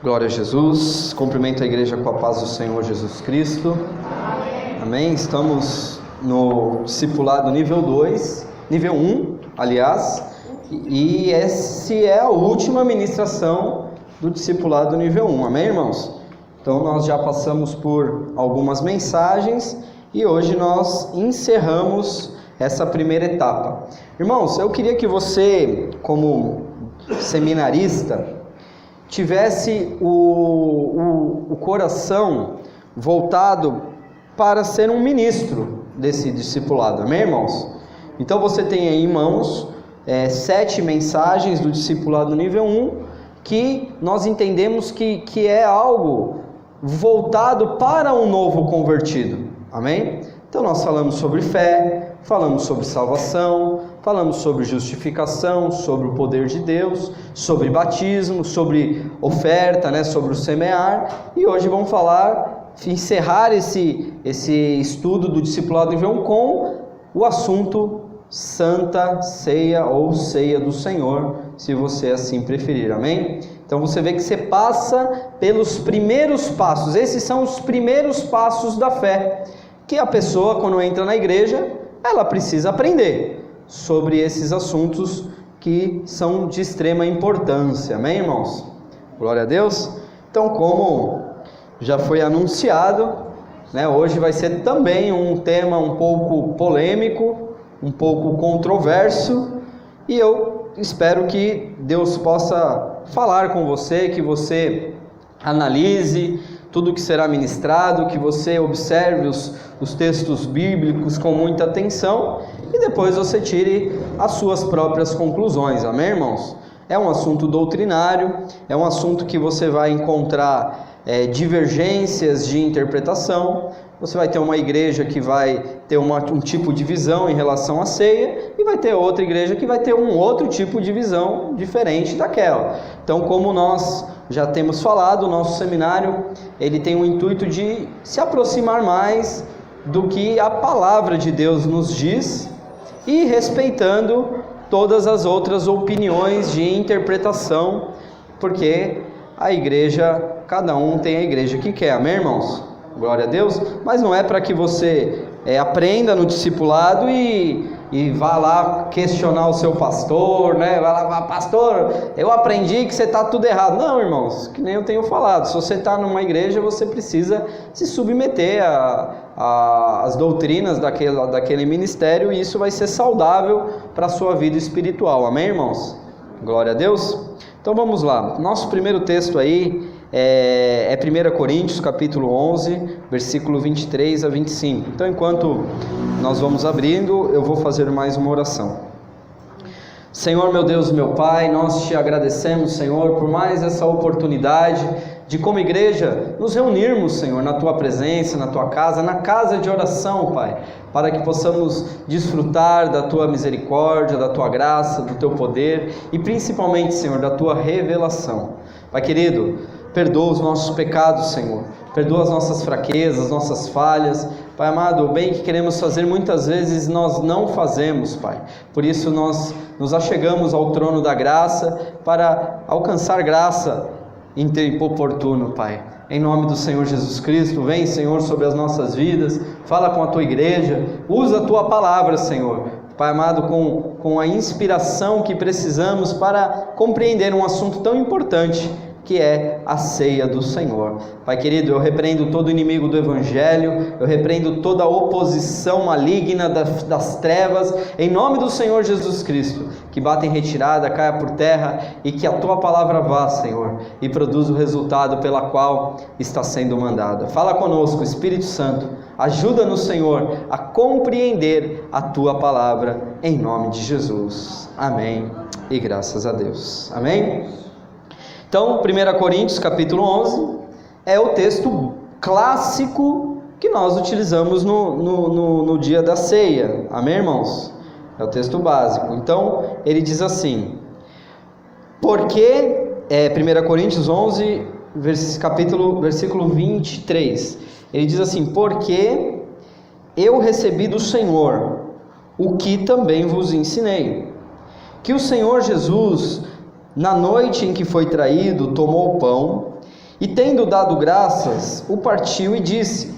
Glória a Jesus, cumprimento a igreja com a paz do Senhor Jesus Cristo. Amém. Estamos no discipulado nível 2, nível 1, aliás, e essa é a última ministração do discipulado nível 1, amém, irmãos? Então nós já passamos por algumas mensagens e hoje nós encerramos essa primeira etapa. Irmãos, eu queria que você, como seminarista, tivesse o coração voltado para ser um ministro desse discipulado, amém, irmãos? Então você tem aí em mãos 7 mensagens do discipulado nível 1, que nós entendemos que é algo voltado para um novo convertido, amém? Então nós falamos sobre fé, falamos sobre salvação, falamos sobre justificação, sobre o poder de Deus, sobre batismo, sobre oferta, sobre o semear, e hoje vamos encerrar esse estudo do discipulado nível 1 com o assunto Santa Ceia ou Ceia do Senhor, se você assim preferir, amém? Então você vê que você passa pelos primeiros passos, esses são os primeiros passos da fé, que a pessoa, quando entra na igreja, ela precisa aprender sobre esses assuntos que são de extrema importância, amém, irmãos? Glória a Deus. Então, como já foi anunciado, hoje vai ser também um tema um pouco polêmico, um pouco controverso, e eu espero que Deus possa falar com você, que você analise tudo que será ministrado, que você observe os textos bíblicos com muita atenção e depois você tire as suas próprias conclusões, amém, irmãos? É um assunto doutrinário, é um assunto que você vai encontrar divergências de interpretação. Você vai ter uma igreja que vai ter um tipo de visão em relação à ceia e vai ter outra igreja que vai ter um outro tipo de visão diferente daquela. Então, como nós já temos falado, o nosso seminário ele tem o intuito de se aproximar mais do que a palavra de Deus nos diz e respeitando todas as outras opiniões de interpretação, porque a igreja, cada um tem a igreja que quer, amém, irmãos? Glória a Deus, mas não é para que você aprenda no discipulado e vá lá questionar o seu pastor, vai lá, pastor, eu aprendi que você está tudo errado. Não, irmãos, que nem eu tenho falado, se você está numa igreja, você precisa se submeter às doutrinas daquele ministério, e isso vai ser saudável para a sua vida espiritual, amém, irmãos? Glória a Deus. Então vamos lá, nosso primeiro texto aí é 1 Coríntios capítulo 11, versículo 23 a 25. Então enquanto nós vamos abrindo, eu vou fazer mais uma oração. Senhor, meu Deus, meu Pai, nós te agradecemos, Senhor, por mais essa oportunidade de, como igreja, nos reunirmos, Senhor, na Tua presença, na Tua casa, na casa de oração, Pai, para que possamos desfrutar da Tua misericórdia, da Tua graça, do Teu poder e principalmente, Senhor, da Tua revelação. Pai querido, perdoa os nossos pecados, Senhor, perdoa as nossas fraquezas, nossas falhas. Pai amado, o bem que queremos fazer muitas vezes nós não fazemos, Pai. Por isso nós nos achegamos ao trono da graça para alcançar graça em tempo oportuno, Pai. Em nome do Senhor Jesus Cristo, vem, Senhor, sobre as nossas vidas, fala com a Tua igreja, usa a Tua palavra, Senhor. Pai amado, com a inspiração que precisamos para compreender um assunto tão importante, que é a ceia do Senhor. Pai querido, eu repreendo todo inimigo do Evangelho, eu repreendo toda a oposição maligna das trevas, em nome do Senhor Jesus Cristo, que bata em retirada, caia por terra, e que a Tua palavra vá, Senhor, e produza o resultado pela qual está sendo mandada. Fala conosco, Espírito Santo, ajuda-nos, Senhor, a compreender a Tua palavra, em nome de Jesus. Amém, e graças a Deus. Amém? Então, 1 Coríntios capítulo 11 é o texto clássico que nós utilizamos no dia da ceia, amém, irmãos? É o texto básico. Então, ele diz assim, porque, 1 Coríntios 11, versículo 23, ele diz assim, porque eu recebi do Senhor o que também vos ensinei, que o Senhor Jesus, na noite em que foi traído, tomou o pão E tendo dado graças, o partiu e disse: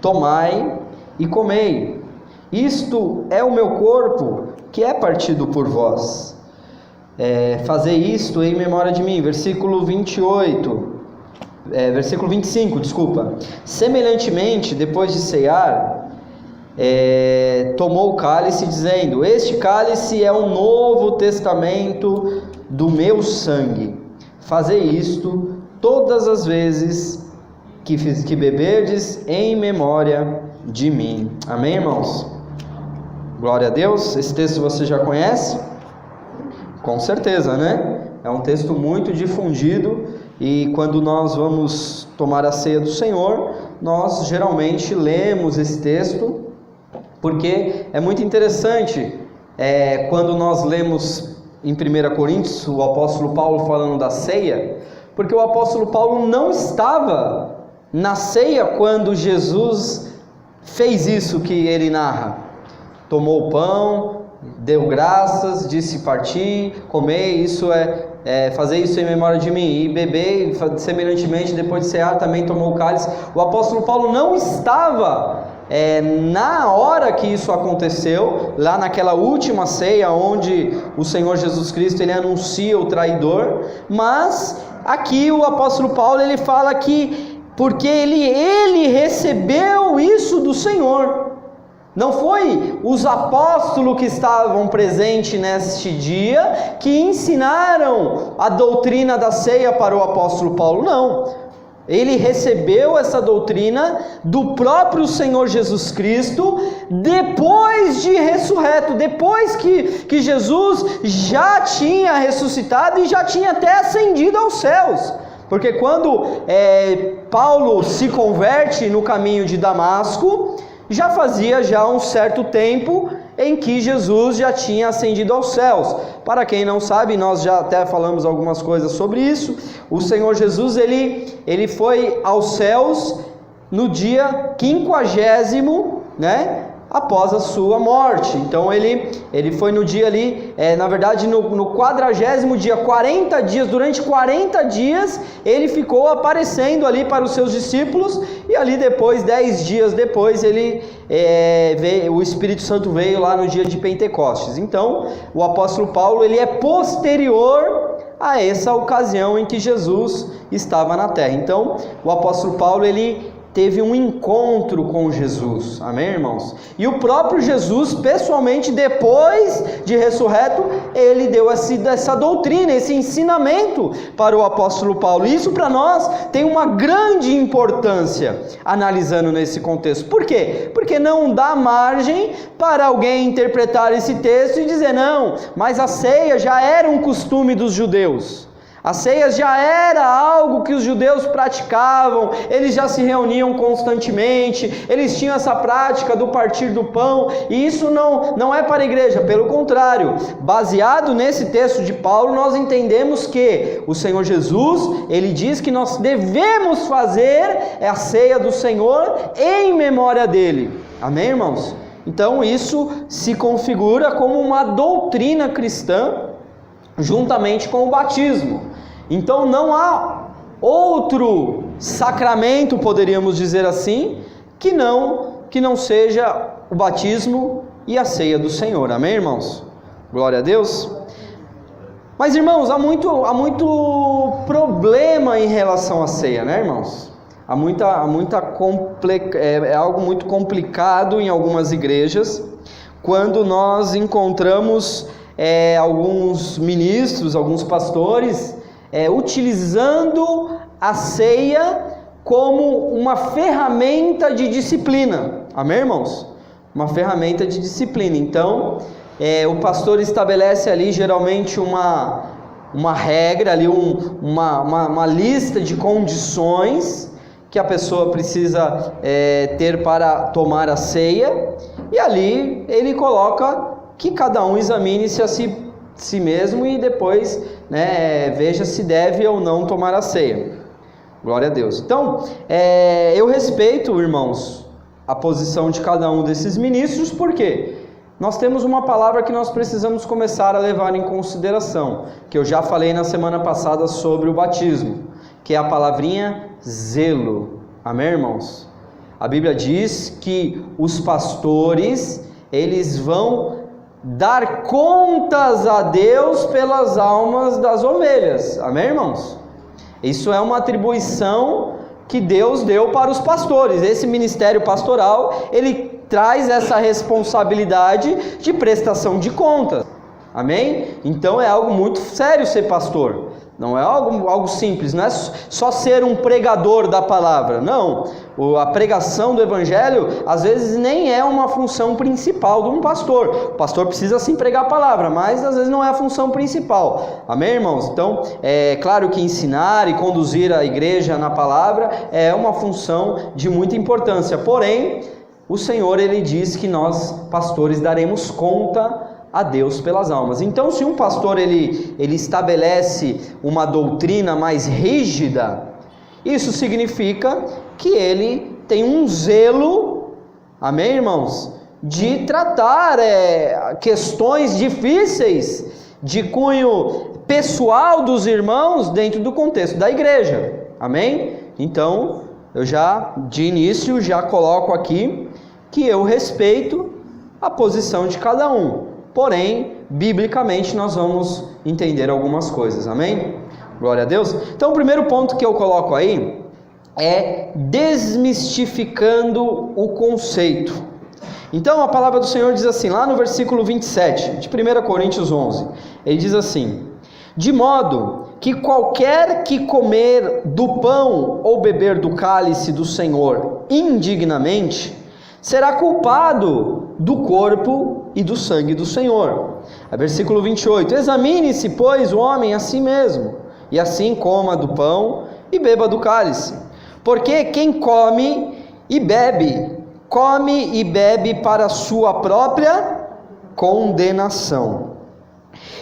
tomai e comei, isto é o meu corpo, que é partido por vós. Fazei isto em memória de mim. Versículo 25, desculpa. Semelhantemente, depois de cear, tomou o cálice, dizendo: este cálice é o novo testamento do meu sangue. Fazei isto todas as vezes que beberdes em memória de mim. Amém, irmãos? Glória a Deus. Esse texto você já conhece? Com certeza, né? É um texto muito difundido, e quando nós vamos tomar a ceia do Senhor, nós geralmente lemos esse texto, porque é muito interessante quando nós lemos em 1 Coríntios o apóstolo Paulo falando da ceia, porque o apóstolo Paulo não estava na ceia quando Jesus fez isso que ele narra. Tomou o pão, deu graças, disse: partir, comer, fazer isso em memória de mim, e beber, semelhantemente, depois de cear, também tomou o cálice. O apóstolo Paulo não estava na hora que isso aconteceu, lá naquela última ceia, onde o Senhor Jesus Cristo ele anuncia o traidor, mas aqui o apóstolo Paulo ele fala que porque ele recebeu isso do Senhor. Não foi os apóstolos que estavam presentes neste dia que ensinaram a doutrina da ceia para o apóstolo Paulo, não. Ele recebeu essa doutrina do próprio Senhor Jesus Cristo depois de ressurreto, depois que Jesus já tinha ressuscitado e já tinha até ascendido aos céus. Porque quando Paulo se converte no caminho de Damasco, já fazia um certo tempo em que Jesus já tinha ascendido aos céus. Para quem não sabe, nós já até falamos algumas coisas sobre isso. O Senhor Jesus, ele foi aos céus no dia 50º, né? Após a sua morte. Então ele foi no dia ali, na verdade no 40º dia, 40 dias, durante 40 dias, ele ficou aparecendo ali para os seus discípulos, e ali depois, 10 dias depois, o Espírito Santo veio lá no dia de Pentecostes. Então, o apóstolo Paulo, ele é posterior a essa ocasião em que Jesus estava na terra. Então, o apóstolo Paulo, ele teve um encontro com Jesus, amém, irmãos? E o próprio Jesus, pessoalmente, depois de ressurreto, ele deu essa doutrina, esse ensinamento para o apóstolo Paulo. E isso para nós tem uma grande importância, analisando nesse contexto. Por quê? Porque não dá margem para alguém interpretar esse texto e dizer: não, mas a ceia já era um costume dos judeus. A ceia já era algo que os judeus praticavam, eles já se reuniam constantemente, eles tinham essa prática do partir do pão, e isso não é para a igreja, pelo contrário, baseado nesse texto de Paulo, nós entendemos que o Senhor Jesus, ele diz que nós devemos fazer a ceia do Senhor em memória dele, amém, irmãos? Então isso se configura como uma doutrina cristã, juntamente com o batismo. Então não há outro sacramento, poderíamos dizer assim, que não seja o batismo e a ceia do Senhor, amém, irmãos? Glória a Deus. Mas, irmãos, há muito problema em relação à ceia, né, irmãos? É algo muito complicado em algumas igrejas, quando nós encontramos alguns ministros, alguns pastores, utilizando a ceia como uma ferramenta de disciplina, amém, irmãos? Uma ferramenta de disciplina. Então, o pastor estabelece ali geralmente uma regra, ali uma lista de condições que a pessoa precisa ter para tomar a ceia, e ali ele coloca que cada um examine-se a si mesmo e depois veja se deve ou não tomar a ceia. Glória a Deus. Então, eu respeito, irmãos, a posição de cada um desses ministros, porque nós temos uma palavra que nós precisamos começar a levar em consideração, que eu já falei na semana passada sobre o batismo. que é a palavrinha zelo. Amém, irmãos? A Bíblia diz que os pastores, eles vão dar contas a Deus pelas almas das ovelhas. Amém, irmãos? Isso é uma atribuição que Deus deu para os pastores. Esse ministério pastoral, ele traz essa responsabilidade de prestação de contas. Amém? Então é algo muito sério ser pastor. Não é algo simples, não é só ser um pregador da palavra. Não, a pregação do evangelho às vezes nem é uma função principal de um pastor. O pastor precisa sim pregar a palavra, mas às vezes não é a função principal. Amém, irmãos? Então, é claro que ensinar e conduzir a igreja na palavra é uma função de muita importância. Porém, o Senhor, ele diz que nós, pastores, daremos conta a Deus pelas almas. Então, se um pastor ele estabelece uma doutrina mais rígida, isso significa que ele tem um zelo, amém, irmãos, de tratar questões difíceis de cunho pessoal dos irmãos dentro do contexto da igreja, amém? Então, eu já de início já coloco aqui que eu respeito a posição de cada um. Porém, biblicamente nós vamos entender algumas coisas, amém? Glória a Deus. Então o primeiro ponto que eu coloco aí é desmistificando o conceito. Então a palavra do Senhor diz assim, lá no versículo 27 de 1 Coríntios 11, ele diz assim: de modo que qualquer que comer do pão ou beber do cálice do Senhor indignamente, será culpado do corpo e do sangue do Senhor. Versículo 28, examine-se, pois, o homem a si mesmo, e assim coma do pão e beba do cálice. Porque quem come e bebe para a sua própria condenação.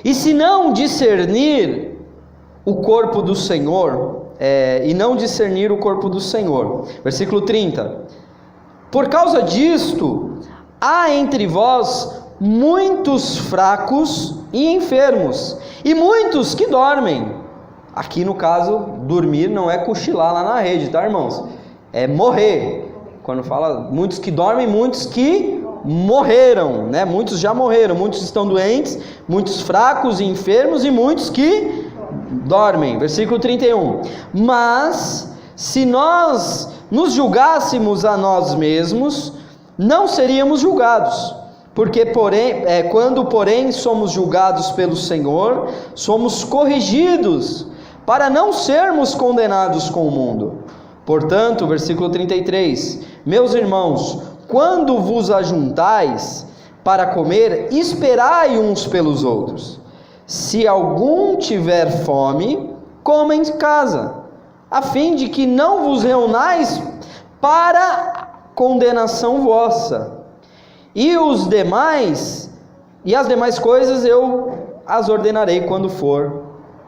E se não discernir o corpo do Senhor, Versículo 30, por causa disto, há entre vós muitos fracos e enfermos, e muitos que dormem. Aqui no caso, dormir não é cochilar lá na rede, tá, irmãos? É morrer. Quando fala muitos que dormem, muitos que morreram, né? Muitos já morreram, muitos estão doentes, muitos fracos e enfermos, e muitos que dormem. Versículo 31. Mas se nós nos julgássemos a nós mesmos, não seríamos julgados, porque quando porém somos julgados pelo Senhor, somos corrigidos, para não sermos condenados com o mundo. Portanto, versículo 33, meus irmãos, quando vos ajuntais para comer, esperai uns pelos outros. Se algum tiver fome, coma em casa, a fim de que não vos reunais para condenação vossa. E as demais coisas eu as ordenarei quando for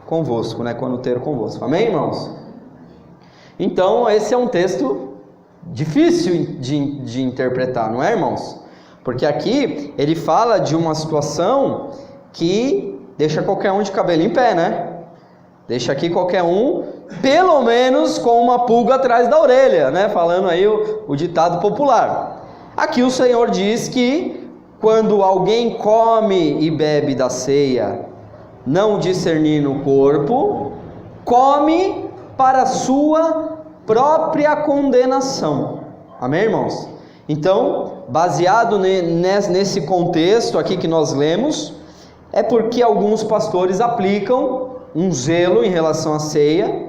convosco, né? Quando ter convosco. Amém, irmãos? Então, esse é um texto difícil de interpretar, não é, irmãos? Porque aqui ele fala de uma situação que deixa qualquer um de cabelo em pé, né? Deixa aqui qualquer um, pelo menos com uma pulga atrás da orelha, né? Falando aí o ditado popular. Aqui o Senhor diz que quando alguém come e bebe da ceia, não discernindo o corpo, come para a sua própria condenação. Amém, irmãos? Então, baseado nesse contexto aqui que nós lemos, é porque alguns pastores aplicam um zelo em relação à ceia,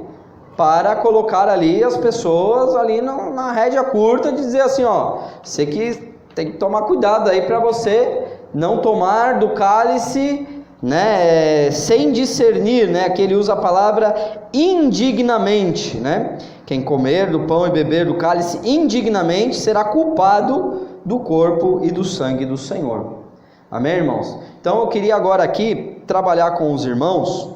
para colocar ali as pessoas ali na rédea curta, de dizer assim, ó, você que tem que tomar cuidado aí para você não tomar do cálice, né, sem discernir, né, que ele usa a palavra indignamente, né, quem comer do pão e beber do cálice indignamente será culpado do corpo e do sangue do Senhor. Amém, irmãos? Então eu queria agora aqui trabalhar com os irmãos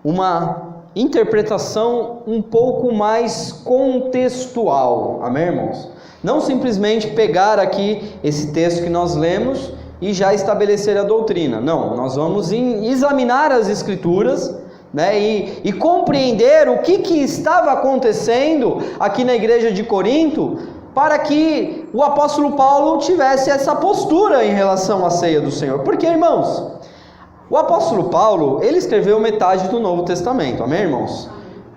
uma interpretação um pouco mais contextual, amém, irmãos? Não simplesmente pegar aqui esse texto que nós lemos e já estabelecer a doutrina. Não, nós vamos examinar as Escrituras, né, e compreender o que estava acontecendo aqui na igreja de Corinto, para que o apóstolo Paulo tivesse essa postura em relação à ceia do Senhor. Porque, irmãos, o apóstolo Paulo, ele escreveu metade do Novo Testamento, amém, irmãos?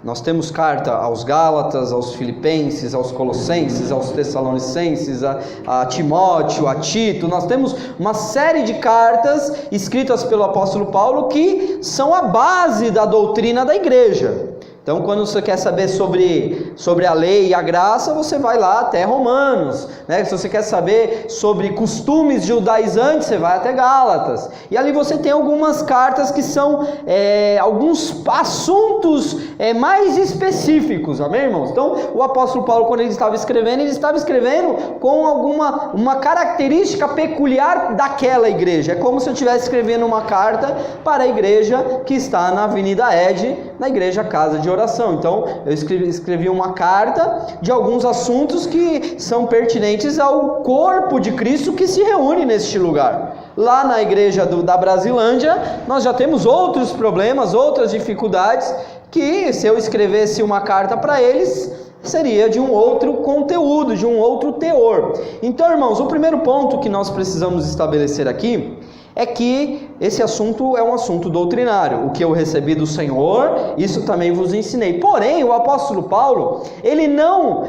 Nós temos carta aos Gálatas, aos Filipenses, aos Colossenses, aos Tessalonicenses, a Timóteo, a Tito. Nós temos uma série de cartas escritas pelo apóstolo Paulo que são a base da doutrina da igreja. Então, quando você quer saber sobre a lei e a graça, você vai lá até Romanos, né? Se você quer saber sobre costumes judaizantes, você vai até Gálatas. E ali você tem algumas cartas que são alguns assuntos mais específicos, amém, irmãos? Então, o apóstolo Paulo, quando ele estava escrevendo com uma característica peculiar daquela igreja. É como se eu estivesse escrevendo uma carta para a igreja que está na Avenida Ed, na igreja Casa de Oração. Então, eu escrevi uma carta de alguns assuntos que são pertinentes ao corpo de Cristo que se reúne neste lugar. Lá na igreja da Brasilândia, nós já temos outros problemas, outras dificuldades, que se eu escrevesse uma carta para eles, seria de um outro conteúdo, de um outro teor. Então, irmãos, o primeiro ponto que nós precisamos estabelecer aqui é que esse assunto é um assunto doutrinário. O que eu recebi do Senhor, isso também vos ensinei. Porém, o apóstolo Paulo, ele não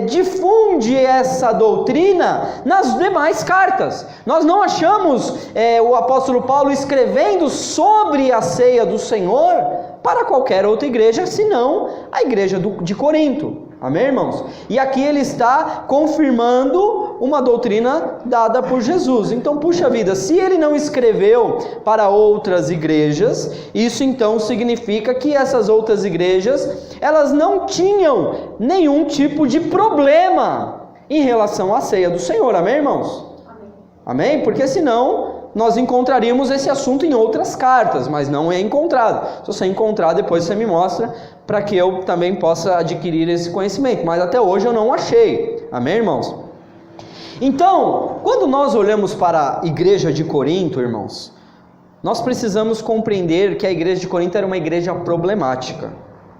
difunde essa doutrina nas demais cartas. Nós não achamos o apóstolo Paulo escrevendo sobre a ceia do Senhor para qualquer outra igreja, senão a igreja de Corinto. Amém, irmãos? E aqui ele está confirmando uma doutrina dada por Jesus. Então, puxa vida, se ele não escreveu para outras igrejas, isso então significa que essas outras igrejas, elas não tinham nenhum tipo de problema em relação à ceia do Senhor. Amém, irmãos? Amém? Porque senão nós encontraríamos esse assunto em outras cartas, mas não é encontrado. Se você encontrar, depois você me mostra, para que eu também possa adquirir esse conhecimento. Mas até hoje eu não achei. Amém, irmãos? Então, quando nós olhamos para a igreja de Corinto, irmãos, nós precisamos compreender que a igreja de Corinto era uma igreja problemática.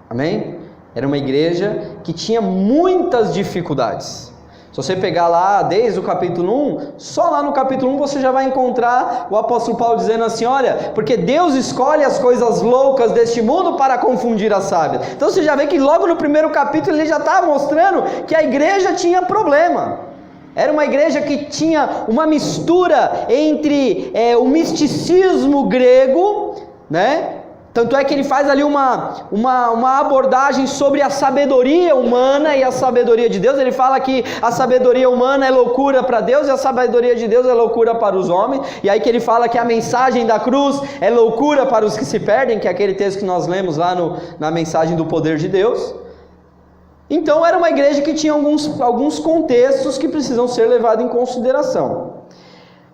Amém? Era uma igreja que tinha muitas dificuldades. Se você pegar lá desde o capítulo 1, só lá no capítulo 1 você já vai encontrar o apóstolo Paulo dizendo assim, olha, porque Deus escolhe as coisas loucas deste mundo para confundir as sábias. Então você já vê que logo no primeiro capítulo ele já está mostrando que a igreja tinha problema. Era uma igreja que tinha uma mistura entre o misticismo grego, né? Tanto é que ele faz ali uma abordagem sobre a sabedoria humana e a sabedoria de Deus. Ele fala que a sabedoria humana é loucura para Deus e a sabedoria de Deus é loucura para os homens. E aí que ele fala que a mensagem da cruz é loucura para os que se perdem, que é aquele texto que nós lemos lá na mensagem do poder de Deus. Então era uma igreja que tinha alguns contextos que precisam ser levados em consideração.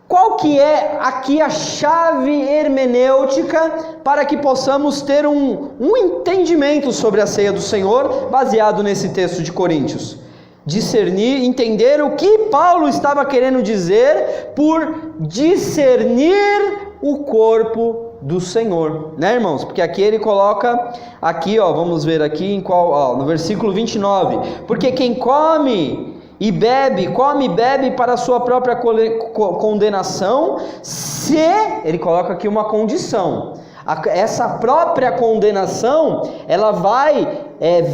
Qual que é aqui a chave hermenêutica para que possamos ter um entendimento sobre a ceia do Senhor, baseado nesse texto de Coríntios? Discernir, entender o que Paulo estava querendo dizer por discernir o corpo do Senhor, né, irmãos? Porque aqui ele coloca, aqui ó, vamos ver aqui em qual, ó, no versículo 29, porque quem come e bebe para a sua própria condenação, se, ele coloca aqui uma condição, essa própria condenação, ela vai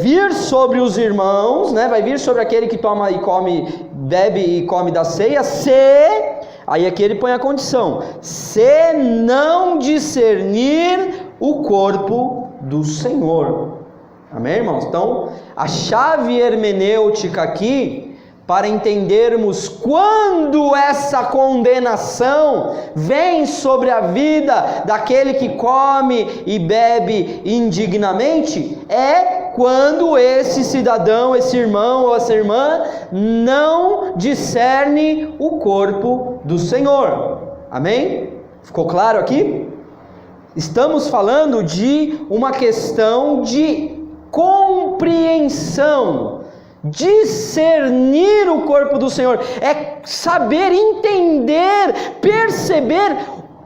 vir sobre os irmãos, né? Vai vir sobre aquele que toma e come, bebe e come da ceia, se, aí aqui ele põe a condição, se não discernir o corpo do Senhor. Amém, irmãos? Então, a chave hermenêutica aqui, para entendermos quando essa condenação vem sobre a vida daquele que come e bebe indignamente, é quando esse cidadão, esse irmão ou essa irmã não discerne o corpo do Senhor. Amém? Ficou claro aqui? Estamos falando de uma questão de compreensão. Discernir o corpo do Senhor é saber, entender, perceber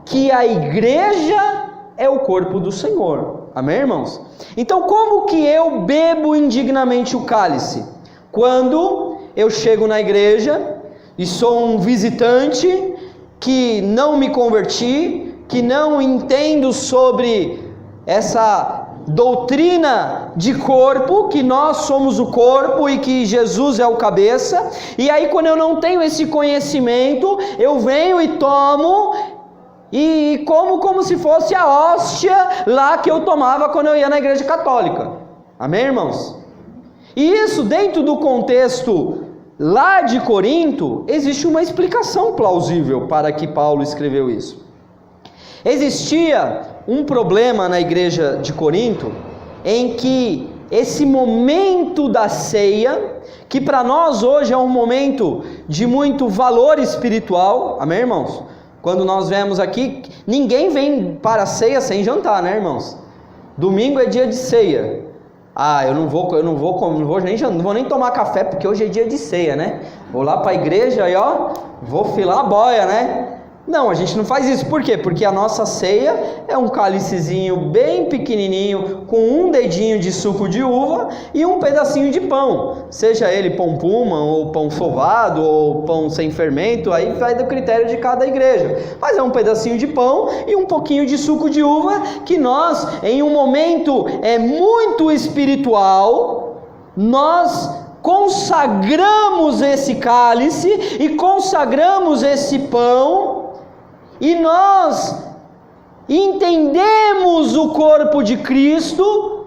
que a igreja é o corpo do Senhor. Amém, irmãos? Então, como que eu bebo indignamente o cálice? Quando eu chego na igreja e sou um visitante que não me converti, que não entendo sobre essa doutrina de corpo, que nós somos o corpo e que Jesus é o cabeça, e aí quando eu não tenho esse conhecimento, eu venho e tomo, e como se fosse a hóstia lá que eu tomava quando eu ia na igreja católica. Amém, irmãos? E isso dentro do contexto lá de Corinto, existe uma explicação plausível para que Paulo escreveu isso. Existia um problema na igreja de Corinto, em que esse momento da ceia, que para nós hoje é um momento de muito valor espiritual, amém, irmãos? Quando nós vemos aqui, ninguém vem para a ceia sem jantar, né, irmãos? Domingo é dia de ceia. Eu não vou nem tomar café, porque hoje é dia de ceia, né? Vou lá para a igreja e vou filar a boia, né? Não, a gente não faz isso. Por quê? Porque a nossa ceia é um cálicezinho bem pequenininho, com um dedinho de suco de uva e um pedacinho de pão, seja ele pão puma, ou pão sovado, ou pão sem fermento, aí vai do critério de cada igreja, mas é um pedacinho de pão e um pouquinho de suco de uva, que nós, em um momento muito espiritual, nós consagramos esse cálice e consagramos esse pão, e nós entendemos o corpo de Cristo.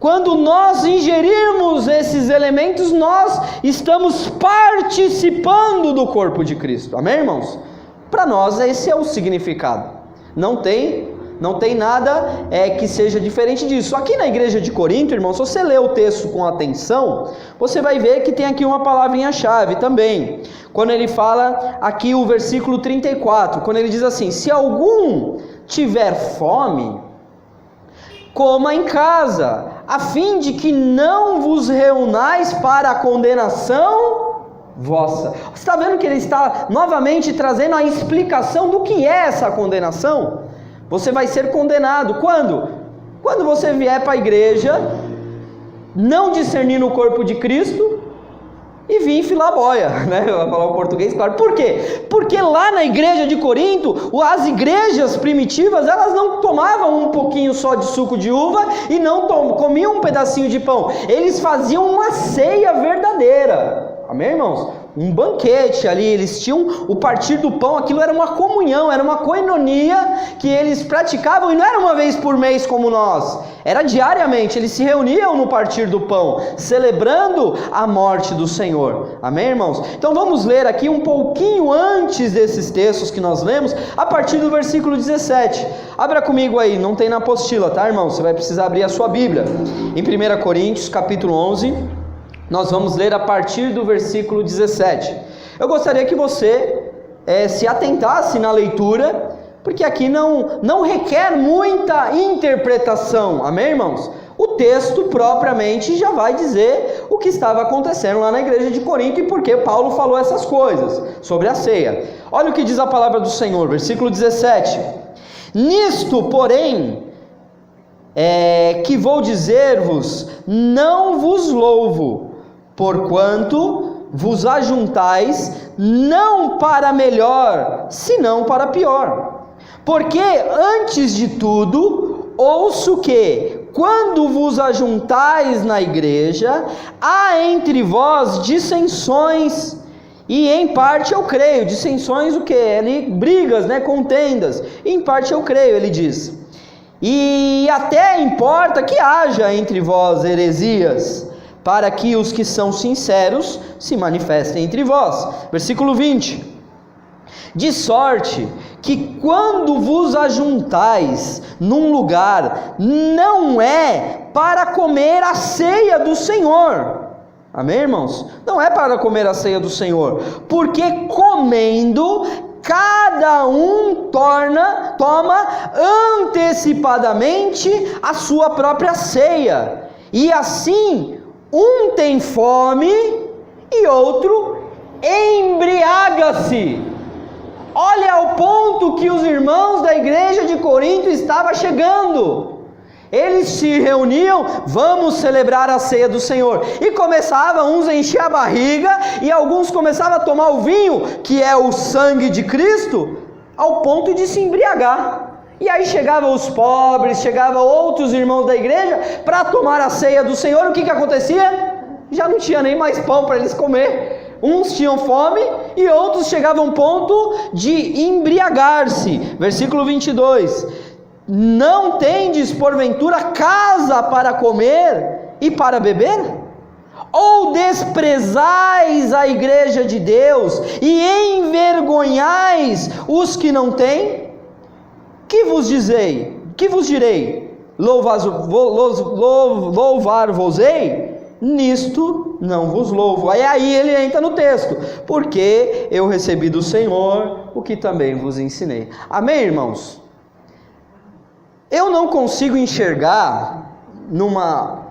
Quando nós ingerirmos esses elementos, nós estamos participando do corpo de Cristo. Amém, irmãos? Para nós esse é o significado. Não tem nada que seja diferente disso. Aqui na igreja de Corinto, irmãos, se você ler o texto com atenção, você vai ver que tem aqui uma palavrinha-chave também. Quando ele fala aqui o versículo 34, quando ele diz assim: se algum tiver fome, coma em casa, a fim de que não vos reunais para a condenação vossa. Você está vendo que ele está novamente trazendo a explicação do que é essa condenação? Você vai ser condenado. Quando? Quando você vier para a igreja, não discernindo o corpo de Cristo e vir filar a boia, né? Eu vou falar o português, claro. Por quê? Porque lá na igreja de Corinto, as igrejas primitivas, elas não tomavam um pouquinho só de suco de uva e não comiam um pedacinho de pão. Eles faziam uma ceia verdadeira. Amém, irmãos? Um banquete ali, eles tinham o partir do pão, aquilo era uma comunhão, era uma koinonia que eles praticavam, e não era uma vez por mês como nós, era diariamente. Eles se reuniam no partir do pão, celebrando a morte do Senhor. Amém, irmãos? Então vamos ler aqui um pouquinho antes desses textos que nós lemos, a partir do versículo 17. Abra comigo aí, não tem na apostila, tá, irmão? Você vai precisar abrir a sua Bíblia. Em 1 Coríntios, capítulo 11, nós vamos ler a partir do versículo 17. Eu gostaria que você se atentasse na leitura, porque aqui não requer muita interpretação, amém, irmãos? O texto propriamente já vai dizer o que estava acontecendo lá na igreja de Corinto e por que Paulo falou essas coisas sobre a ceia. Olha o que diz a palavra do Senhor, versículo 17. Nisto, porém, que vou dizer-vos, não vos louvo, porquanto vos ajuntais não para melhor, senão para pior. Porque antes de tudo, ouço que, quando vos ajuntais na igreja, há entre vós dissensões, e em parte eu creio. Dissensões o quê? Brigas, contendas. Em parte eu creio, ele diz. E até importa que haja entre vós heresias, para que os que são sinceros se manifestem entre vós. Versículo 20. De sorte que quando vos ajuntais num lugar, não é para comer a ceia do Senhor. Amém, irmãos? Não é para comer a ceia do Senhor, porque comendo, cada um toma antecipadamente a sua própria ceia, e assim um tem fome e outro embriaga-se. Olha o ponto que os irmãos da igreja de Corinto estavam chegando. Eles se reuniam, vamos celebrar a ceia do Senhor. E começavam uns a encher a barriga, e alguns começavam a tomar o vinho, que é o sangue de Cristo, ao ponto de se embriagar. E aí chegavam os pobres, chegavam outros irmãos da igreja, para tomar a ceia do Senhor. O que acontecia? Já não tinha nem mais pão para eles comer. Uns tinham fome, e outros chegavam ao ponto de embriagar-se. Versículo 22. Não tendes porventura casa para comer e para beber? Ou desprezais a igreja de Deus e envergonhais os que não têm? Que vos direi? Louvar-vos-ei? Nisto não vos louvo. Aí ele entra no texto. Porque eu recebi do Senhor o que também vos ensinei. Amém, irmãos? Eu não consigo enxergar numa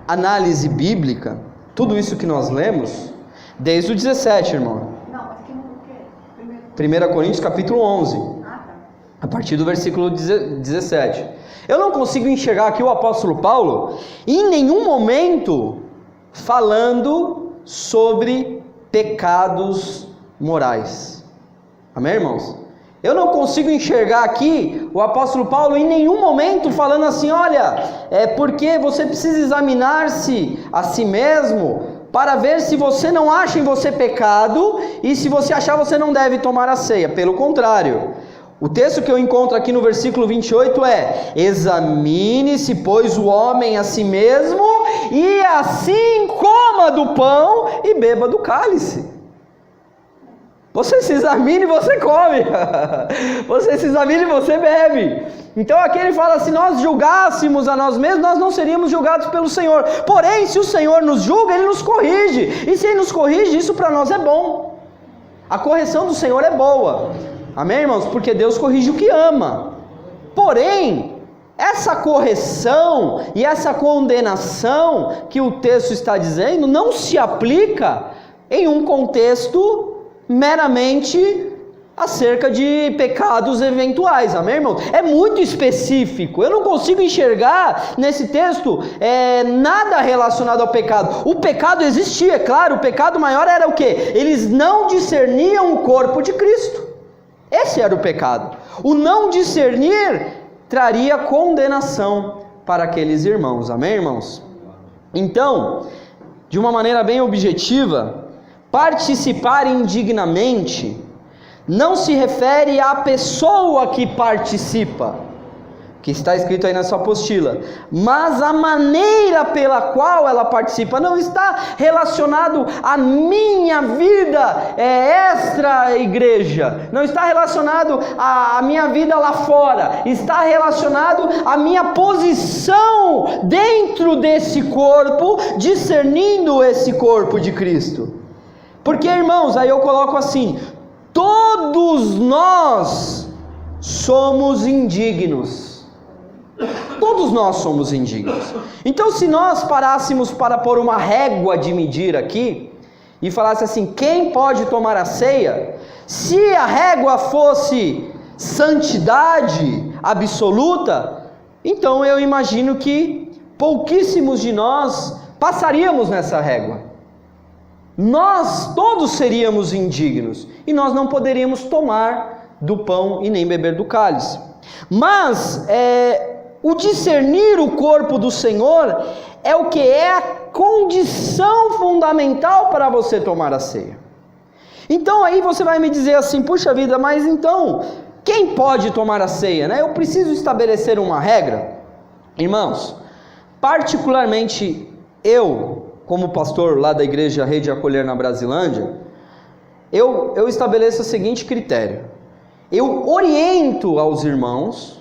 análise bíblica tudo isso que nós lemos desde o 17, irmão. Não, mas que número que é? 1 Coríntios capítulo 11, a partir do versículo 17. Eu não consigo enxergar aqui o apóstolo Paulo em nenhum momento falando sobre pecados morais. Amém, irmãos? Eu não consigo enxergar aqui o apóstolo Paulo em nenhum momento falando assim, olha, é porque você precisa examinar-se a si mesmo para ver se você não acha em você pecado, e se você achar, você não deve tomar a ceia. Pelo contrário, o texto que eu encontro aqui no versículo 28 é: examine-se, pois, o homem a si mesmo, e assim coma do pão e beba do cálice. Você se examine e você come. Você se examine e você bebe. Então aqui ele fala, se nós julgássemos a nós mesmos, nós não seríamos julgados pelo Senhor. Porém, se o Senhor nos julga, Ele nos corrige. E se Ele nos corrige, isso para nós é bom. A correção do Senhor é boa. Amém, irmãos? Porque Deus corrige o que ama. Porém, essa correção e essa condenação que o texto está dizendo não se aplica em um contexto meramente acerca de pecados eventuais, amém, irmão? É muito específico. Eu não consigo enxergar nesse texto nada relacionado ao pecado. O pecado existia, é claro. O pecado maior era o quê? Eles não discerniam o corpo de Cristo. Esse era o pecado. O não discernir traria condenação para aqueles irmãos, amém, irmãos? Então, de uma maneira bem objetiva, participar indignamente não se refere à pessoa que participa, que está escrito aí na sua apostila, mas a maneira pela qual ela participa. Não está relacionado à minha vida extra igreja, não está relacionado à minha vida lá fora, está relacionado à minha posição dentro desse corpo, discernindo esse corpo de Cristo. Porque, irmãos, aí eu coloco assim: todos nós somos indignos. Todos nós somos indignos. Então, se nós parássemos para pôr uma régua de medir aqui e falasse assim, quem pode tomar a ceia? Se a régua fosse santidade absoluta, então eu imagino que pouquíssimos de nós passaríamos nessa régua. Nós todos seríamos indignos e nós não poderíamos tomar do pão e nem beber do cálice. Mas o discernir o corpo do Senhor é o que é a condição fundamental para você tomar a ceia. Então aí você vai me dizer assim, puxa vida, mas então quem pode tomar a ceia, né? Eu preciso estabelecer uma regra. Irmãos, particularmente eu, como pastor lá da igreja Rede Acolher na Brasilândia, eu estabeleço o seguinte critério: eu oriento aos irmãos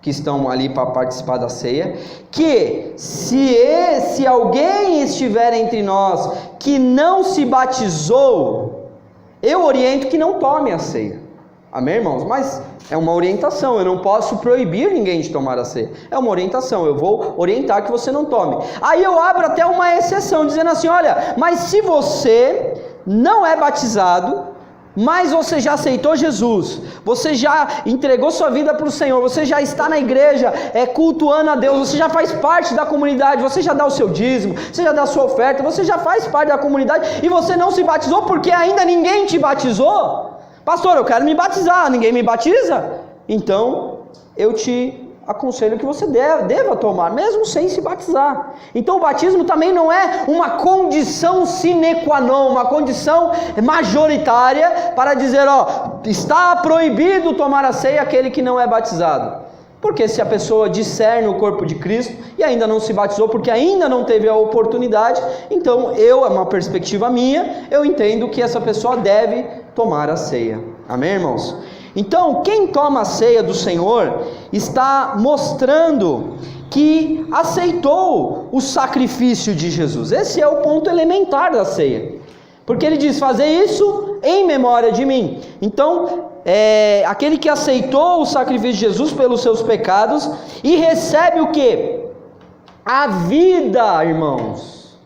que estão ali para participar da ceia, que se alguém estiver entre nós que não se batizou, eu oriento que não tome a ceia. Amém, irmãos? Mas é uma orientação, eu não posso proibir ninguém de tomar a ceia. É uma orientação, eu vou orientar que você não tome. Aí eu abro até uma exceção, dizendo assim, olha, mas se você não é batizado, mas você já aceitou Jesus, você já entregou sua vida para o Senhor, você já está na igreja, cultuando a Deus, você já faz parte da comunidade, você já dá o seu dízimo, você já dá a sua oferta, você já faz parte da comunidade, e você não se batizou porque ainda ninguém te batizou. Pastor, eu quero me batizar, ninguém me batiza? Então, eu te aconselho que você deva tomar, mesmo sem se batizar. Então o batismo também não é uma condição sine qua non, uma condição majoritária para dizer, está proibido tomar a ceia aquele que não é batizado. Porque se a pessoa discerne o corpo de Cristo e ainda não se batizou, porque ainda não teve a oportunidade, então é uma perspectiva minha, eu entendo que essa pessoa deve tomar a ceia. Amém, irmãos? Então, quem toma a ceia do Senhor está mostrando que aceitou o sacrifício de Jesus. Esse é o ponto elementar da ceia. Porque ele diz, fazer isso em memória de mim. Então, aquele que aceitou o sacrifício de Jesus pelos seus pecados e recebe o quê? A vida, irmãos.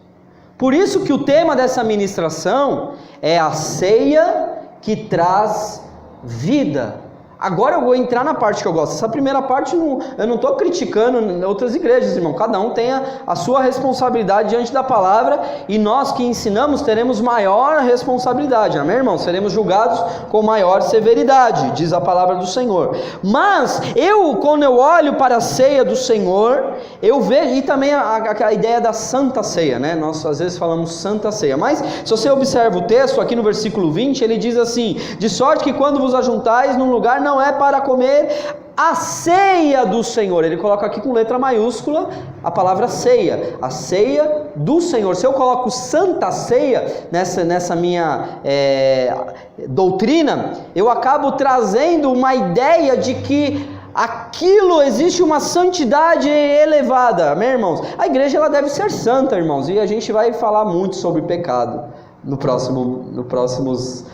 Por isso que o tema dessa ministração é a ceia que traz vida. Agora eu vou entrar na parte que eu gosto. Essa primeira parte eu não estou criticando outras igrejas, irmão. Cada um tem a sua responsabilidade diante da palavra, e nós que ensinamos teremos maior responsabilidade. Amém, irmão? Seremos julgados com maior severidade, diz a palavra do Senhor. Mas quando eu olho para a ceia do Senhor, eu vejo, e também a ideia da santa ceia, né? Nós às vezes falamos santa ceia, mas se você observa o texto aqui no versículo 20, ele diz assim: de sorte que quando vos ajuntais num lugar, não é para comer a ceia do Senhor. Ele coloca aqui com letra maiúscula a palavra ceia, a ceia do Senhor. Se eu coloco santa ceia nessa minha doutrina, eu acabo trazendo uma ideia de que aquilo existe uma santidade elevada. Amém, irmãos? A igreja ela deve ser santa, irmãos, e a gente vai falar muito sobre pecado no próximos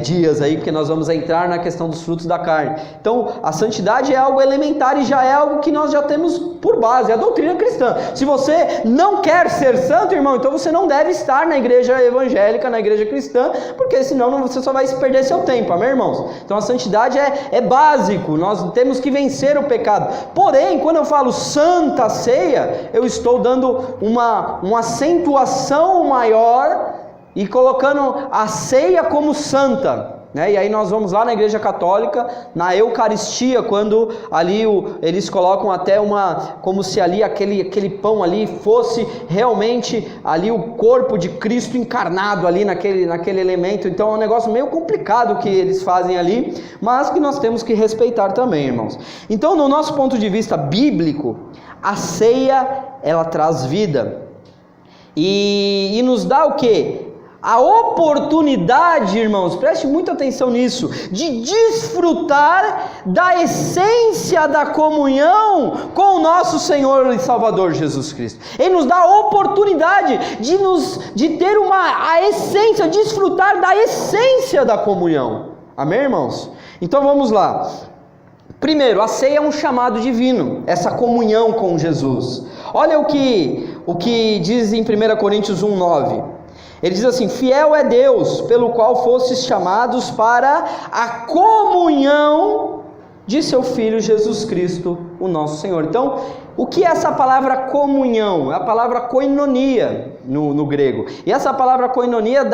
dias aí, porque nós vamos entrar na questão dos frutos da carne. Então a santidade é algo elementar e já é algo que nós já temos por base, é a doutrina cristã. Se você não quer ser santo, irmão, então você não deve estar na igreja evangélica, na igreja cristã, porque senão você só vai perder seu tempo, amém, irmãos? Então a santidade é básico, nós temos que vencer o pecado. Porém, quando eu falo santa ceia, eu estou dando uma acentuação maior e colocando a ceia como santa, né? E aí nós vamos lá na igreja católica, na Eucaristia, quando ali eles colocam até como se ali aquele pão ali fosse realmente ali o corpo de Cristo encarnado ali naquele elemento. Então é um negócio meio complicado que eles fazem ali, mas que nós temos que respeitar também, irmãos. Então, no nosso ponto de vista bíblico, a ceia ela traz vida e nos dá o quê? A oportunidade, irmãos, preste muita atenção nisso, de desfrutar da essência da comunhão com o nosso Senhor e Salvador Jesus Cristo. Ele nos dá a oportunidade de ter a essência, desfrutar da essência da comunhão. Amém, irmãos? Então vamos lá. Primeiro, a ceia é um chamado divino, essa comunhão com Jesus. Olha o que diz em 1 Coríntios 1:9. Ele diz assim: fiel é Deus, pelo qual fostes chamados para a comunhão de seu Filho Jesus Cristo, o nosso Senhor. Então, o que é essa palavra comunhão? É a palavra koinonia no grego. E essa palavra koinonia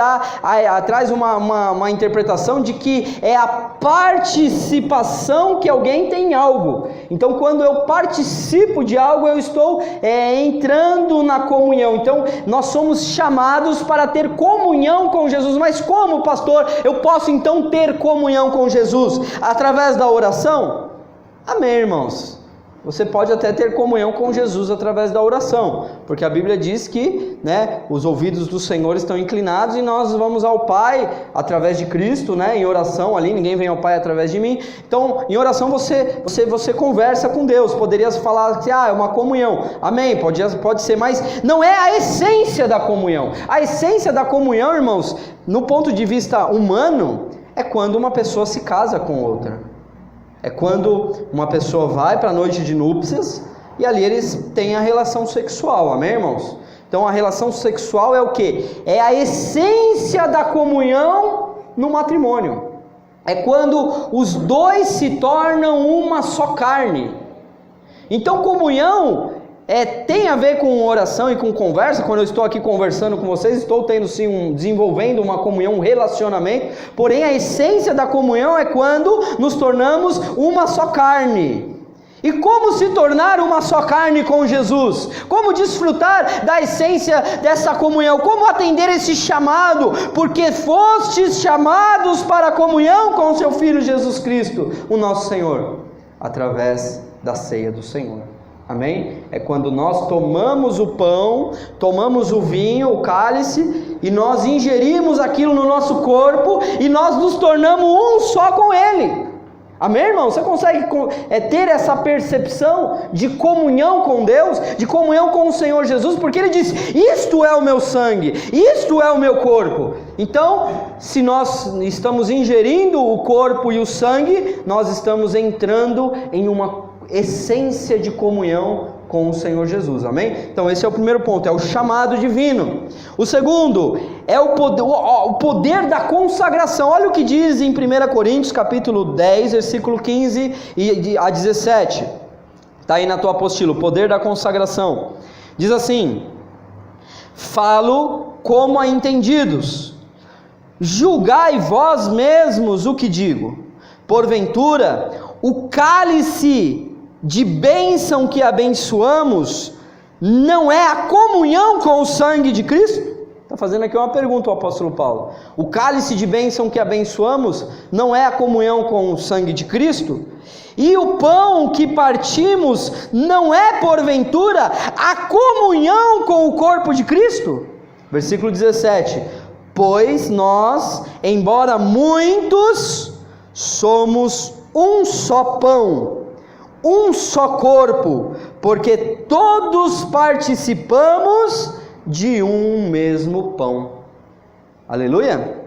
traz uma interpretação de que é a participação que alguém tem em algo. Então, quando eu participo de algo, eu estou entrando na comunhão. Então, nós somos chamados para ter comunhão com Jesus. Mas como, pastor, eu posso então ter comunhão com Jesus? Através da oração? Amém, irmãos. Você pode até ter comunhão com Jesus através da oração, porque a Bíblia diz que, os ouvidos do Senhor estão inclinados e nós vamos ao Pai através de Cristo, em oração ali, ninguém vem ao Pai através de mim. Então, em oração você conversa com Deus. Poderia falar que é uma comunhão, amém, pode ser, mas não é a essência da comunhão. A essência da comunhão, irmãos, no ponto de vista humano, é quando uma pessoa se casa com outra. É quando uma pessoa vai para a noite de núpcias e ali eles têm a relação sexual, amém, irmãos? Então a relação sexual é o quê? É a essência da comunhão no matrimônio. É quando os dois se tornam uma só carne. Então comunhão tem a ver com oração e com conversa. Quando eu estou aqui conversando com vocês, estou tendo sim desenvolvendo uma comunhão, um relacionamento. Porém a essência da comunhão é quando nos tornamos uma só carne. E como se tornar uma só carne com Jesus? Como desfrutar da essência dessa comunhão? Como atender esse chamado? Porque fostes chamados para a comunhão com o seu Filho Jesus Cristo, o nosso Senhor, através da ceia do Senhor. Amém? É quando nós tomamos o pão, tomamos o vinho, o cálice, e nós ingerimos aquilo no nosso corpo, e nós nos tornamos um só com Ele. Amém, irmão? Você consegue ter essa percepção de comunhão com Deus, de comunhão com o Senhor Jesus? Porque Ele diz, isto é o meu sangue, isto é o meu corpo. Então, se nós estamos ingerindo o corpo e o sangue, nós estamos entrando em uma essência de comunhão com o Senhor Jesus, amém? Então esse é o primeiro ponto, é o chamado divino. O segundo é o poder da consagração. Olha o que diz em 1 Coríntios capítulo 10, versículo 15 a 17. Está aí na tua apostila, o poder da consagração. Diz assim: falo como a entendidos, julgai vós mesmos o que digo. Porventura, o cálice de bênção que abençoamos não é a comunhão com o sangue de Cristo? Está fazendo aqui uma pergunta o apóstolo Paulo. O cálice de bênção que abençoamos não é a comunhão com o sangue de Cristo? E o pão que partimos não é porventura a comunhão com o corpo de Cristo? Versículo 17: pois nós, embora muitos, somos um só pão, um só corpo, porque todos participamos de um mesmo pão. Aleluia!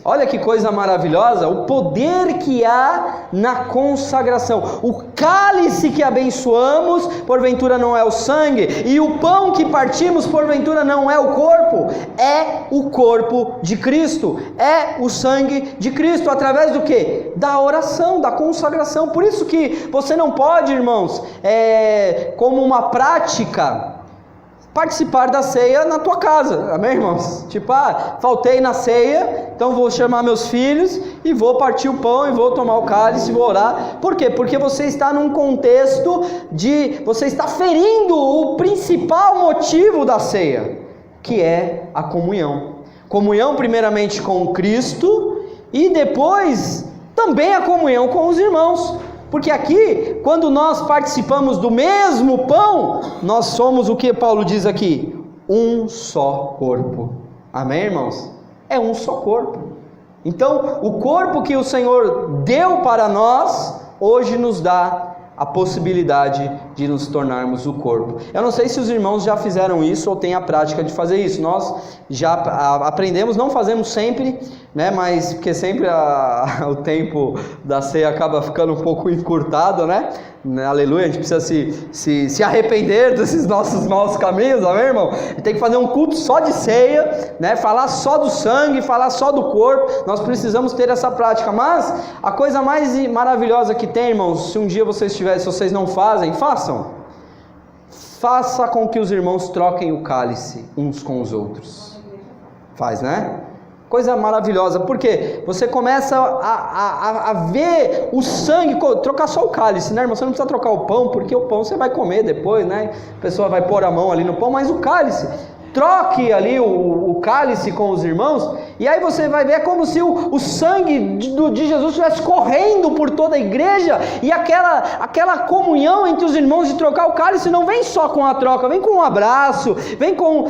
Olha que coisa maravilhosa, o poder que há na consagração. O cálice que abençoamos, porventura não é o sangue, e o pão que partimos, porventura não é o corpo. É o corpo de Cristo, é o sangue de Cristo, através do que? Da oração, da consagração. Por isso que você não pode, irmãos, como uma prática, participar da ceia na tua casa, amém, irmãos? Tipo, faltei na ceia, então vou chamar meus filhos e vou partir o pão e vou tomar o cálice e vou orar. Por quê? Porque você está num contexto você está ferindo o principal motivo da ceia, que é a comunhão. Comunhão primeiramente com Cristo e depois também a comunhão com os irmãos. Porque aqui, quando nós participamos do mesmo pão, nós somos o que Paulo diz aqui? Um só corpo. Amém, irmãos? É um só corpo. Então, o corpo que o Senhor deu para nós, hoje nos dá a possibilidade de nos tornarmos o corpo. Eu não sei se os irmãos já fizeram isso ou têm a prática de fazer isso. Nós já aprendemos, não fazemos sempre, né? Mas porque sempre o tempo da ceia acaba ficando um pouco encurtado, né? Aleluia, a gente precisa se arrepender desses nossos maus caminhos, amém, irmão? A gente tem que fazer um culto só de ceia, né? Falar só do sangue, falar só do corpo. Nós precisamos ter essa prática. Mas a coisa mais maravilhosa que tem, irmãos, se um dia vocês tiverem, se vocês não fazem, façam. Faça com que os irmãos troquem o cálice uns com os outros. Faz, né? Coisa maravilhosa, porque você começa a ver o sangue, trocar só o cálice, né, irmão? Você não precisa trocar o pão, porque o pão você vai comer depois, né? A pessoa vai pôr a mão ali no pão, mas o cálice, troque ali o cálice com os irmãos, e aí você vai ver, é como se o sangue de Jesus estivesse correndo por toda a igreja, e aquela comunhão entre os irmãos de trocar o cálice não vem só com a troca, vem com um abraço, vem com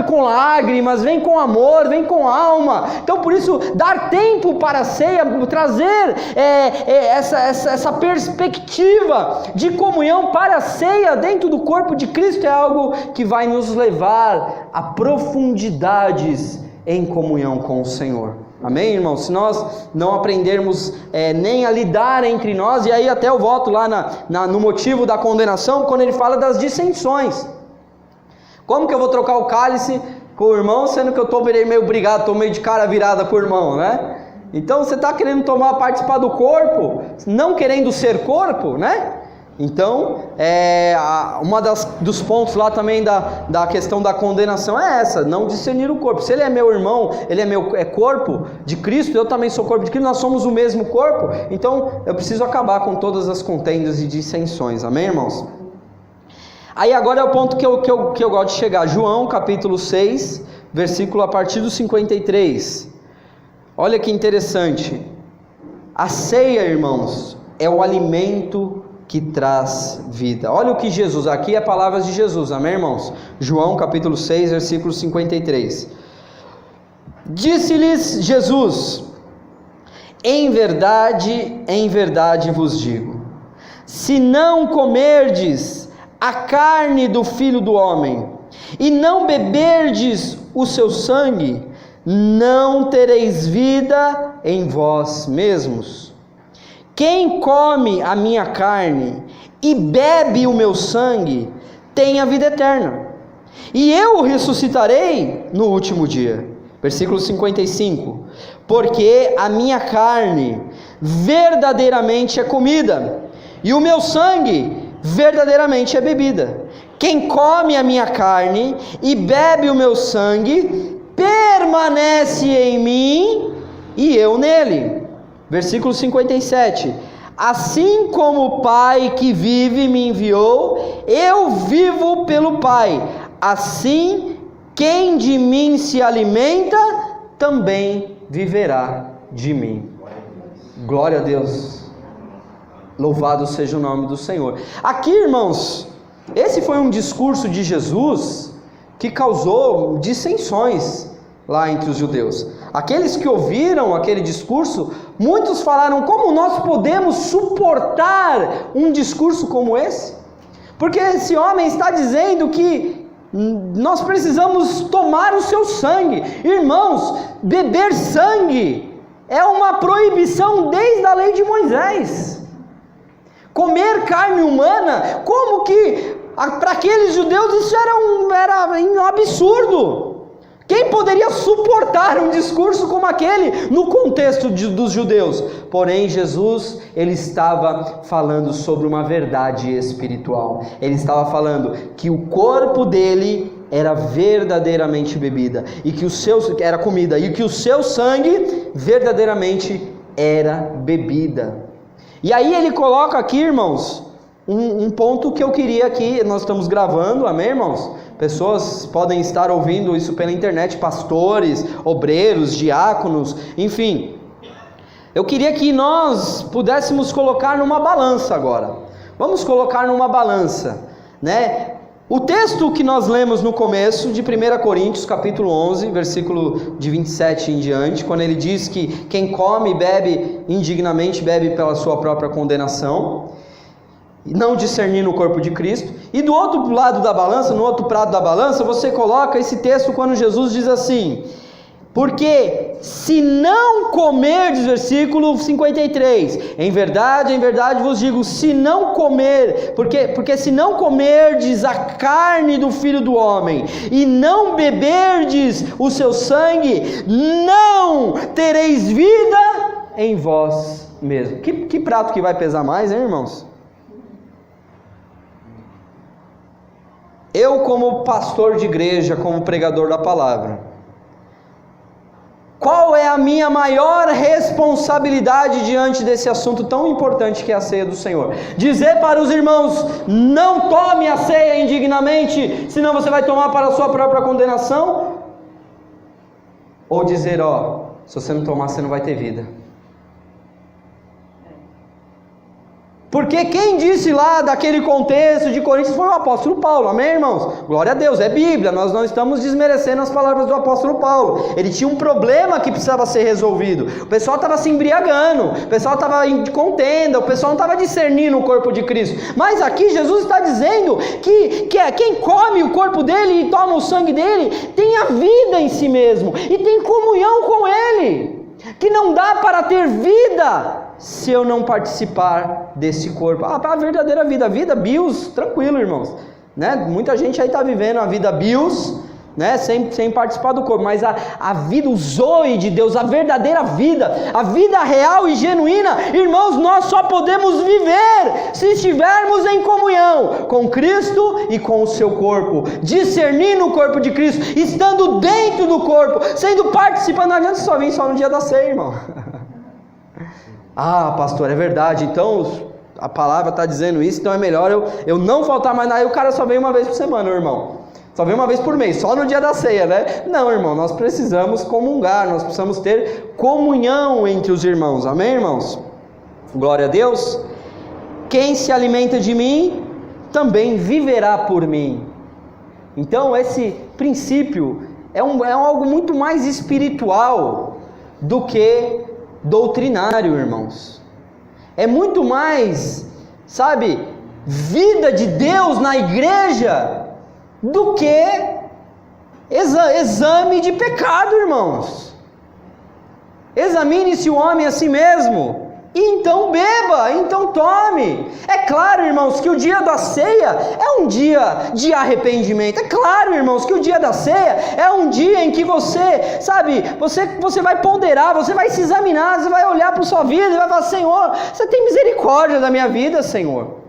com lágrimas, vem com amor, vem com alma. Então por isso, dar tempo para a ceia, trazer essa perspectiva de comunhão para a ceia dentro do corpo de Cristo é algo que vai nos levar a profundidades em comunhão com o Senhor. Amém, irmãos? Se nós não aprendermos nem a lidar entre nós, e aí até eu volto lá no motivo da condenação, quando ele fala das dissensões. Como que eu vou trocar o cálice com o irmão, sendo que eu estou meio brigado, estou meio de cara virada com o irmão, né? Então você está querendo participar do corpo, não querendo ser corpo, né? Então, dos pontos lá também da questão da condenação é essa, não discernir o corpo. Se ele é meu irmão, ele é corpo de Cristo, eu também sou corpo de Cristo, nós somos o mesmo corpo, então eu preciso acabar com todas as contendas e dissensões, amém, irmãos? Aí agora é o ponto que eu gosto de chegar, João capítulo 6, versículo a partir do 53, olha que interessante, a ceia, irmãos, é o alimento que traz vida. Olha o que Jesus, aqui é palavras de Jesus, amém, irmãos? João capítulo 6, versículo 53. Disse-lhes Jesus: em verdade vos digo, se não comerdes a carne do Filho do Homem, e não beberdes o seu sangue, não tereis vida em vós mesmos. Quem come a minha carne e bebe o meu sangue, tem a vida eterna, e eu o ressuscitarei no último dia. Versículo 55. Porque a minha carne verdadeiramente é comida, e o meu sangue verdadeiramente é bebida. Quem come a minha carne e bebe o meu sangue, permanece em mim e eu nele. Versículo 57. Assim como o Pai que vive me enviou, eu vivo pelo Pai. Assim, quem de mim se alimenta, também viverá de mim. Glória a Deus. Louvado seja o nome do Senhor. Aqui, irmãos, esse foi um discurso de Jesus que causou dissensões lá entre os judeus. Aqueles que ouviram aquele discurso, muitos falaram: como nós podemos suportar um discurso como esse? Porque esse homem está dizendo que nós precisamos tomar o seu sangue. Irmãos, beber sangue é uma proibição desde a lei de Moisés. Comer carne humana, como que para aqueles judeus isso era um absurdo? Quem poderia suportar um discurso como aquele no contexto dos judeus? Porém, Jesus, ele estava falando sobre uma verdade espiritual. Ele estava falando que o corpo dele era verdadeiramente bebida, e que era comida, e que o seu sangue verdadeiramente era bebida. E aí ele coloca aqui, irmãos, um ponto que eu queria aqui, nós estamos gravando, amém, irmãos? Pessoas podem estar ouvindo isso pela internet, pastores, obreiros, diáconos, enfim. Eu queria que nós pudéssemos colocar numa balança agora. Vamos colocar numa balança, né? O texto que nós lemos no começo de 1 Coríntios, capítulo 11, versículo de 27 em diante, quando ele diz que quem come e bebe indignamente, bebe pela sua própria condenação, não discernindo o corpo de Cristo. E do outro lado da balança, no outro prato da balança, você coloca esse texto quando Jesus diz assim: porque se não comerdes, versículo 53, em verdade vos digo, se não comer, porque se não comerdes a carne do Filho do Homem, e não beberdes o seu sangue, não tereis vida em vós mesmo. Que prato que vai pesar mais, hein, irmãos? Eu, como pastor de igreja, como pregador da palavra, qual é a minha maior responsabilidade diante desse assunto tão importante que é a ceia do Senhor? Dizer para os irmãos: não tome a ceia indignamente, senão você vai tomar para a sua própria condenação? Ou dizer: se você não tomar, você não vai ter vida? Porque quem disse lá daquele contexto de Coríntios foi o apóstolo Paulo, amém, irmãos? Glória a Deus, é Bíblia, nós não estamos desmerecendo as palavras do apóstolo Paulo. Ele tinha um problema que precisava ser resolvido. O pessoal estava se embriagando, o pessoal estava em contenda, o pessoal não estava discernindo o corpo de Cristo. Mas aqui Jesus está dizendo que quem come o corpo dele e toma o sangue dele tem a vida em si mesmo e tem comunhão com ele. Que não dá para ter vida se eu não participar desse corpo. A verdadeira vida, a vida bios, tranquilo, irmãos, né? Muita gente aí está vivendo a vida bios, né? Sem participar do corpo, mas a vida, o zoe de Deus, a verdadeira vida, a vida real e genuína, irmãos, nós só podemos viver se estivermos em comunhão com Cristo e com o seu corpo, discernindo o corpo de Cristo, estando dentro do corpo, sendo participante. Não adianta só vir só no dia da ceia, irmão. Ah, pastor, é verdade, então a palavra está dizendo isso, então é melhor eu não faltar mais nada. Aí o cara só vem uma vez por semana, irmão. Só vem uma vez por mês, só no dia da ceia, né? Não, irmão, nós precisamos comungar, nós precisamos ter comunhão entre os irmãos, amém, irmãos? Glória a Deus. Quem se alimenta de mim, também viverá por mim. Então esse princípio é algo muito mais espiritual do que doutrinário, irmãos. É muito mais, sabe, vida de Deus na igreja do que exame de pecado, irmãos. Examine-se o homem a si mesmo, e então beba, então tome. É claro, irmãos, que o dia da ceia é um dia de arrependimento. É claro, irmãos, que o dia da ceia é um dia em que você, sabe, você vai ponderar, você vai se examinar, você vai olhar para a sua vida e vai falar: Senhor, você tem misericórdia da minha vida, Senhor.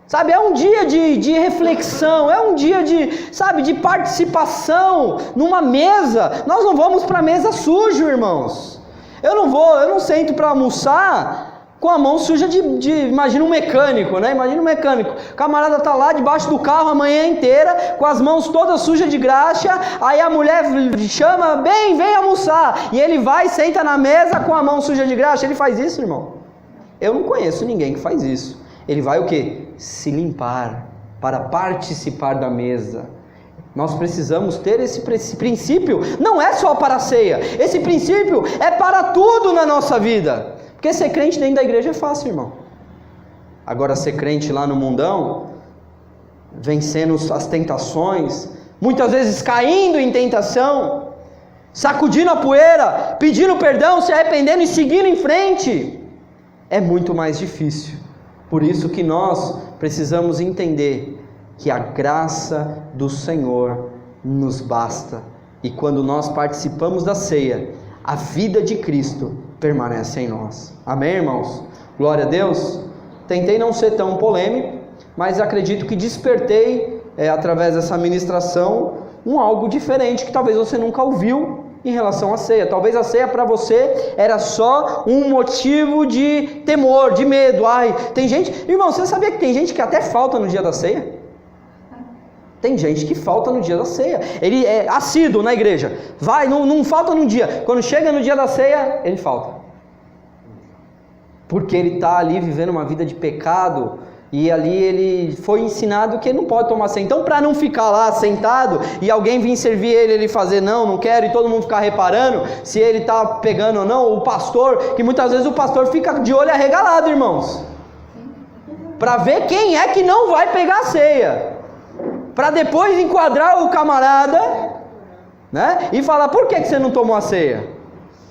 Sabe, é um dia de reflexão, é um dia de participação numa mesa. Nós não vamos para a mesa sujo, irmãos. Eu não sento para almoçar com a mão suja imagina um mecânico, né? Imagina um mecânico, o camarada tá lá debaixo do carro a manhã inteira, com as mãos todas sujas de graxa, aí a mulher chama: bem, vem almoçar, e ele vai e senta na mesa com a mão suja de graxa. Ele faz isso, irmão? Eu não conheço ninguém que faz isso. Ele vai o quê? Se limpar, para participar da mesa. Nós precisamos ter esse princípio, não é só para a ceia, esse princípio é para tudo na nossa vida. Porque ser crente dentro da igreja é fácil, irmão. Agora ser crente lá no mundão, vencendo as tentações, muitas vezes caindo em tentação, sacudindo a poeira, pedindo perdão, se arrependendo e seguindo em frente, é muito mais difícil. Por isso que nós precisamos entender que a graça do Senhor nos basta. E quando nós participamos da ceia, a vida de Cristo permanece em nós. Amém, irmãos? Glória a Deus. Tentei não ser tão polêmico, mas acredito que despertei, através dessa ministração, algo diferente que talvez você nunca ouviu em relação à ceia. Talvez a ceia para você era só um motivo de temor, de medo. Ai, tem gente... Irmão, você sabia que tem gente que até falta no dia da ceia? Tem gente que falta no dia da ceia. Ele é assíduo na igreja. Vai, não falta num dia. Quando chega no dia da ceia, ele falta. Porque ele está ali vivendo uma vida de pecado. E ali ele foi ensinado que ele não pode tomar ceia. Então, para não ficar lá sentado e alguém vir servir ele fazer não quero, e todo mundo ficar reparando se ele está pegando ou não, o pastor, que muitas vezes o pastor fica de olho arregalado, irmãos, para ver quem é que não vai pegar a ceia, para depois enquadrar o camarada, né, e falar: por que você não tomou a ceia?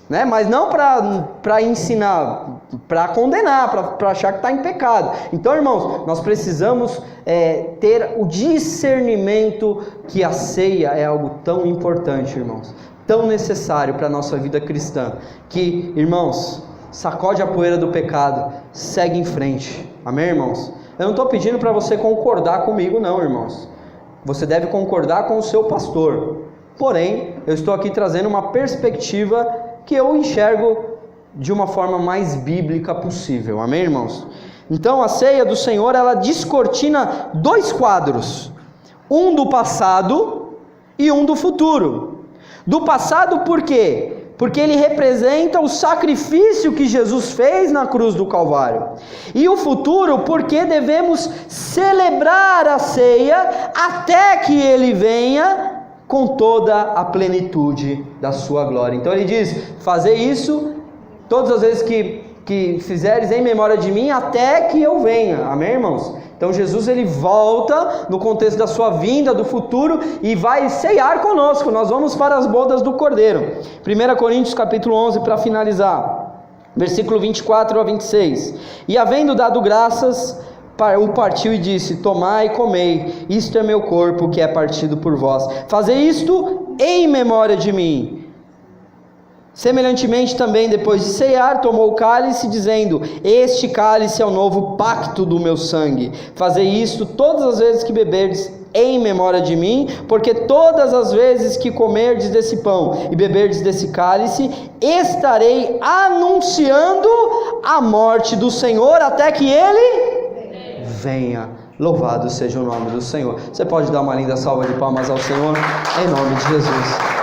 Né? Mas não para ensinar, para condenar, para achar que está em pecado. Então, irmãos, nós precisamos ter o discernimento que a ceia é algo tão importante, irmãos, tão necessário para a nossa vida cristã, que, irmãos, sacode a poeira do pecado, segue em frente. Amém, irmãos? Eu não estou pedindo para você concordar comigo, não, irmãos. Você deve concordar com o seu pastor. Porém, eu estou aqui trazendo uma perspectiva que eu enxergo de uma forma mais bíblica possível. Amém, irmãos? Então a ceia do Senhor, ela descortina dois quadros, um do passado e um do futuro. Do passado por quê? Porque ele representa o sacrifício que Jesus fez na cruz do Calvário. E o futuro porque devemos celebrar a ceia até que ele venha com toda a plenitude da sua glória. Então ele diz: fazer isso todas as vezes que fizeres em memória de mim, até que eu venha. Amém, irmãos? Então Jesus, ele volta no contexto da sua vinda, do futuro, e vai ceiar conosco. Nós vamos para as bodas do Cordeiro. 1 Coríntios capítulo 11, para finalizar, versículo 24 a 26. E havendo dado graças, o partiu e disse: tomai e comei, isto é meu corpo que é partido por vós, fazei isto em memória de mim. Semelhantemente também, depois de cear, tomou o cálice, dizendo: este cálice é o novo pacto do meu sangue, fazei isto todas as vezes que beberdes em memória de mim, porque todas as vezes que comerdes desse pão e beberdes desse cálice, estarei anunciando a morte do Senhor até que Ele venha. Louvado seja o nome do Senhor. Você pode dar uma linda salva de palmas ao Senhor, em nome de Jesus.